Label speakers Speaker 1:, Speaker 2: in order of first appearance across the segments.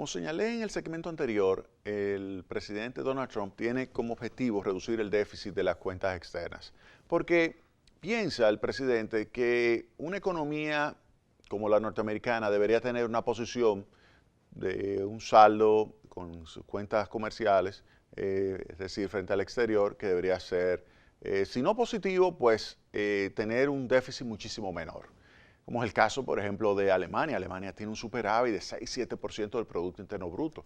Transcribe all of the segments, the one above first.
Speaker 1: Como señalé en el segmento anterior, el presidente Donald Trump tiene como objetivo reducir el déficit de las cuentas externas, porque piensa el presidente que una economía como la norteamericana debería tener una posición de un saldo con sus cuentas comerciales, es decir, frente al exterior, que debería ser, si no positivo, pues tener un déficit muchísimo menor. Como es el caso, por ejemplo, de Alemania. Alemania tiene un superávit de 6-7% del Producto Interno Bruto.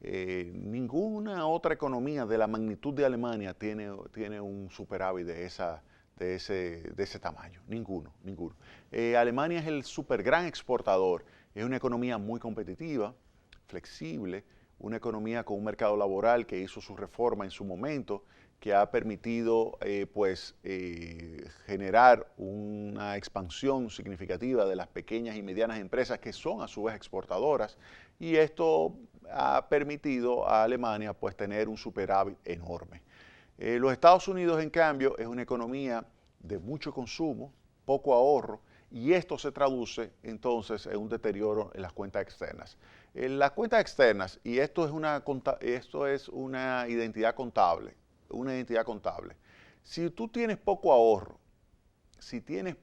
Speaker 1: Ninguna otra economía de la magnitud de Alemania tiene un superávit de ese tamaño. Ninguno. Alemania es el super gran exportador. Es una economía muy competitiva, flexible, una economía con un mercado laboral que hizo su reforma en su momento, que ha permitido generar una expansión significativa de las pequeñas y medianas empresas que son a su vez exportadoras, y esto ha permitido a Alemania pues tener un superávit enorme. Los Estados Unidos, en cambio, es una economía de mucho consumo, poco ahorro, y esto se traduce entonces en un deterioro en las cuentas externas. En las cuentas externas, y esto es una identidad contable, Si tú tienes poco ahorro, si tienes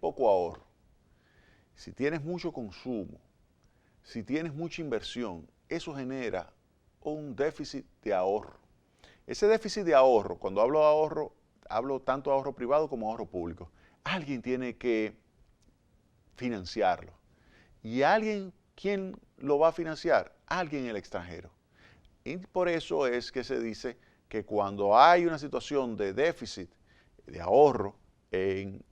Speaker 1: mucho consumo, si tienes mucha inversión, eso genera un déficit de ahorro. Ese déficit de ahorro, cuando hablo de ahorro, hablo tanto de ahorro privado como ahorro público. Alguien tiene que financiarlo. ¿Y quién lo va a financiar? Alguien en el extranjero. Y por eso es que se dice que cuando hay una situación de déficit, de ahorro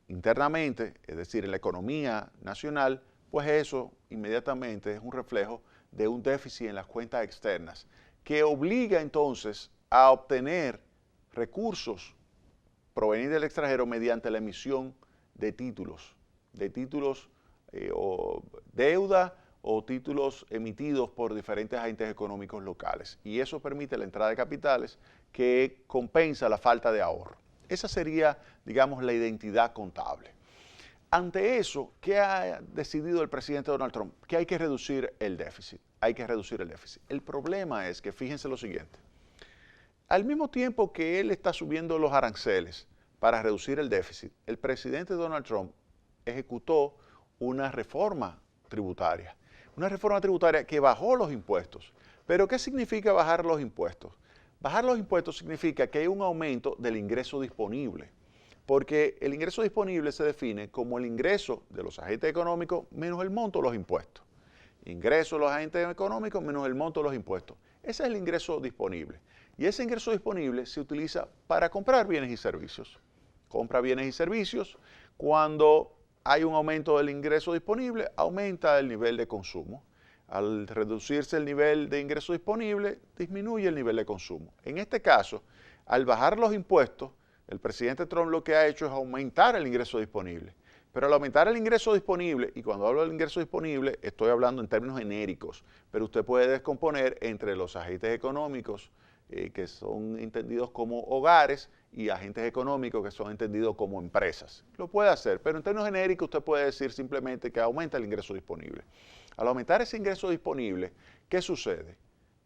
Speaker 1: internamente, es decir, en la economía nacional, pues eso inmediatamente es un reflejo de un déficit en las cuentas externas, que obliga entonces a obtener recursos provenientes del extranjero mediante la emisión de títulos o deuda o títulos emitidos por diferentes agentes económicos locales. Y eso permite la entrada de capitales que compensa la falta de ahorro. Esa sería, digamos, la identidad contable. Ante eso, ¿qué ha decidido el presidente Donald Trump? Que hay que reducir el déficit. El problema es que, fíjense lo siguiente, al mismo tiempo que él está subiendo los aranceles para reducir el déficit, el presidente Donald Trump ejecutó una reforma tributaria que bajó los impuestos. ¿Pero qué significa bajar los impuestos? Bajar los impuestos significa que hay un aumento del ingreso disponible, porque el ingreso disponible se define como el ingreso de los agentes económicos menos el monto de los impuestos. Ingreso de los agentes económicos menos el monto de los impuestos. Ese es el ingreso disponible. Y ese ingreso disponible se utiliza para comprar bienes y servicios. Compra bienes y servicios. Cuando hay un aumento del ingreso disponible, aumenta el nivel de consumo. Al reducirse el nivel de ingreso disponible, disminuye el nivel de consumo. En este caso, al bajar los impuestos, el presidente Trump lo que ha hecho es aumentar el ingreso disponible. Pero al aumentar el ingreso disponible, y cuando hablo del ingreso disponible, estoy hablando en términos genéricos, pero usted puede descomponer entre los agentes económicos que son entendidos como hogares y agentes económicos que son entendidos como empresas. Lo puede hacer, pero en términos genéricos usted puede decir simplemente que aumenta el ingreso disponible. Al aumentar ese ingreso disponible, ¿qué sucede?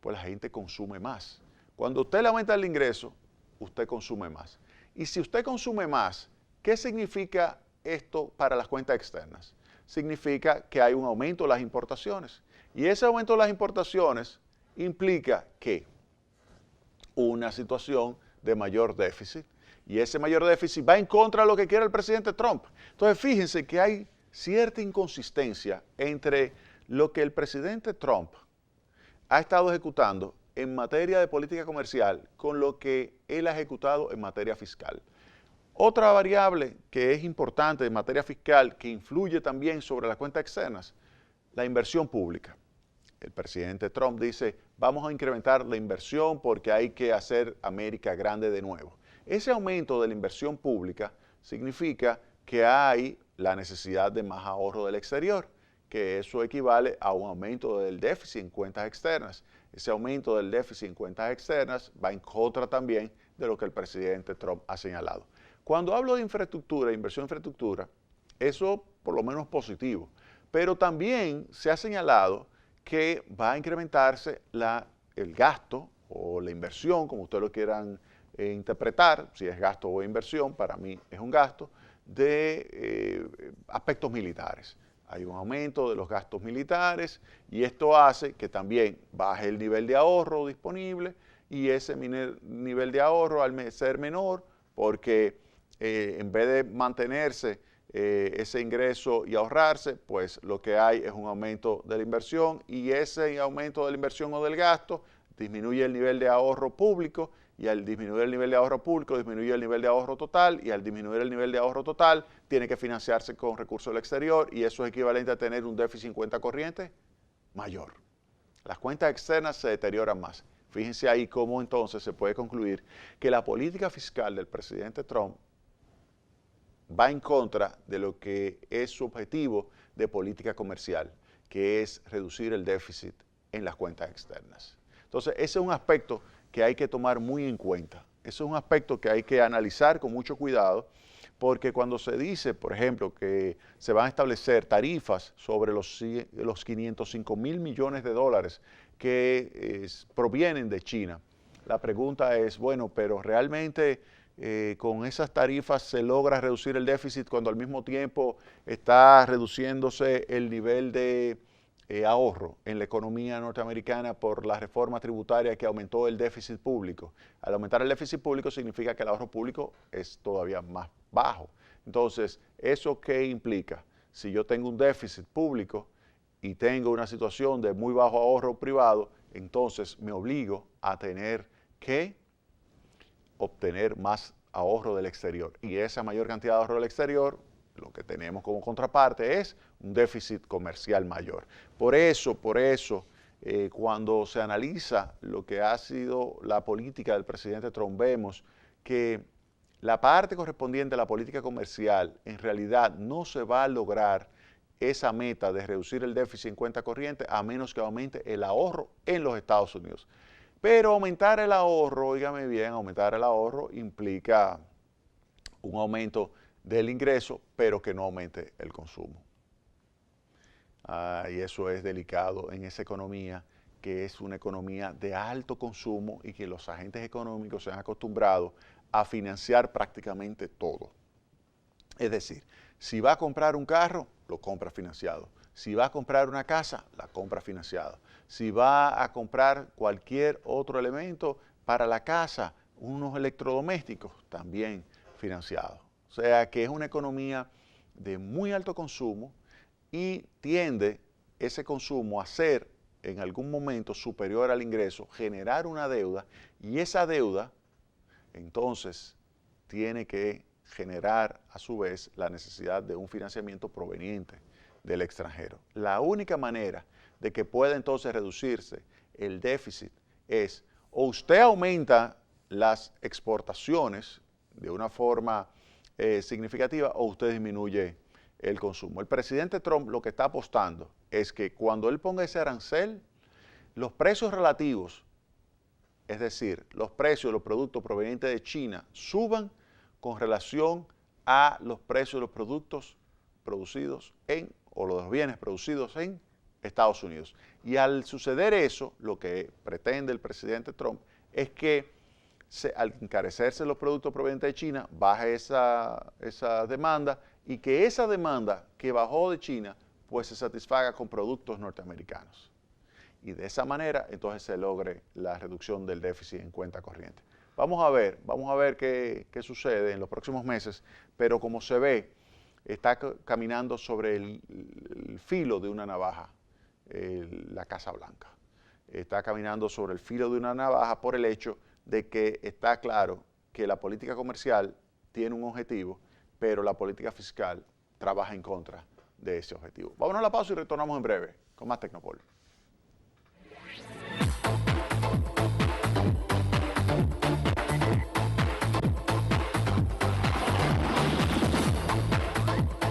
Speaker 1: Pues la gente consume más. Cuando usted le aumenta el ingreso, usted consume más. Y si usted consume más, ¿qué significa esto para las cuentas externas? Significa que hay un aumento de las importaciones. Y ese aumento de las importaciones implica que una situación de mayor déficit, y ese mayor déficit va en contra de lo que quiere el presidente Trump. Entonces fíjense que hay cierta inconsistencia entre lo que el presidente Trump ha estado ejecutando en materia de política comercial con lo que él ha ejecutado en materia fiscal. Otra variable que es importante en materia fiscal, que influye también sobre las cuentas externas, la inversión pública. El presidente Trump dice, vamos a incrementar la inversión porque hay que hacer América grande de nuevo. Ese aumento de la inversión pública significa que hay la necesidad de más ahorro del exterior, que eso equivale a un aumento del déficit en cuentas externas. Ese aumento del déficit en cuentas externas va en contra también de lo que el presidente Trump ha señalado. Cuando hablo de infraestructura, inversión en infraestructura, eso por lo menos es positivo, pero también se ha señalado que va a incrementarse el gasto o la inversión, como ustedes lo quieran interpretar, si es gasto o inversión, para mí es un gasto, de aspectos militares. Hay un aumento de los gastos militares y esto hace que también baje el nivel de ahorro disponible y ese nivel de ahorro al ser menor, porque en vez de mantenerse ese ingreso y ahorrarse, pues lo que hay es un aumento de la inversión y ese aumento de la inversión o del gasto disminuye el nivel de ahorro público y al disminuir el nivel de ahorro público disminuye el nivel de ahorro total y al disminuir el nivel de ahorro total tiene que financiarse con recursos del exterior y eso es equivalente a tener un déficit en cuenta corriente mayor. Las cuentas externas se deterioran más. Fíjense ahí cómo entonces se puede concluir que la política fiscal del presidente Trump va en contra de lo que es su objetivo de política comercial, que es reducir el déficit en las cuentas externas. Entonces, ese es un aspecto que hay que tomar muy en cuenta. Ese es un aspecto que hay que analizar con mucho cuidado, porque cuando se dice, por ejemplo, que se van a establecer tarifas sobre los 505 mil millones de dólares que provienen de China, la pregunta es, bueno, pero realmente con esas tarifas se logra reducir el déficit cuando al mismo tiempo está reduciéndose el nivel de ahorro en la economía norteamericana por la reforma tributaria que aumentó el déficit público. Al aumentar el déficit público significa que el ahorro público es todavía más bajo. Entonces, ¿eso qué implica? Si yo tengo un déficit público y tengo una situación de muy bajo ahorro privado, entonces me obligo a tener que obtener más ahorro del exterior. Y esa mayor cantidad de ahorro del exterior, lo que tenemos como contraparte es un déficit comercial mayor. Por eso, cuando se analiza lo que ha sido la política del presidente Trump, vemos que la parte correspondiente a la política comercial en realidad no se va a lograr esa meta de reducir el déficit en cuenta corriente a menos que aumente el ahorro en los Estados Unidos. Pero aumentar el ahorro, óigame bien, aumentar el ahorro implica un aumento del ingreso, pero que no aumente el consumo. Y eso es delicado en esa economía, que es una economía de alto consumo y que los agentes económicos se han acostumbrado a financiar prácticamente todo. Es decir, si va a comprar un carro, lo compra financiado. Si va a comprar una casa, la compra financiada. Si va a comprar cualquier otro elemento para la casa, unos electrodomésticos, también financiados. O sea que es una economía de muy alto consumo y tiende ese consumo a ser en algún momento superior al ingreso, generar una deuda y esa deuda entonces tiene que generar a su vez la necesidad de un financiamiento proveniente del extranjero. La única manera de que pueda entonces reducirse el déficit es o usted aumenta las exportaciones de una forma significativa o usted disminuye el consumo. El presidente Trump lo que está apostando es que cuando él ponga ese arancel, los precios relativos, es decir, los precios de los productos provenientes de China, suban con relación a los precios de los productos producidos o los bienes producidos en Estados Unidos. Y al suceder eso, lo que pretende el presidente Trump es que al encarecerse los productos provenientes de China, baje esa demanda y que esa demanda que bajó de China, pues se satisfaga con productos norteamericanos. Y de esa manera, entonces se logre la reducción del déficit en cuenta corriente. Vamos a ver qué sucede en los próximos meses, pero como se ve, está caminando sobre el filo de una navaja, la Casa Blanca. Está caminando sobre el filo de una navaja por el hecho de que está claro que la política comercial tiene un objetivo, pero la política fiscal trabaja en contra de ese objetivo. Vámonos a la pausa y retornamos en breve con más Tecnopol.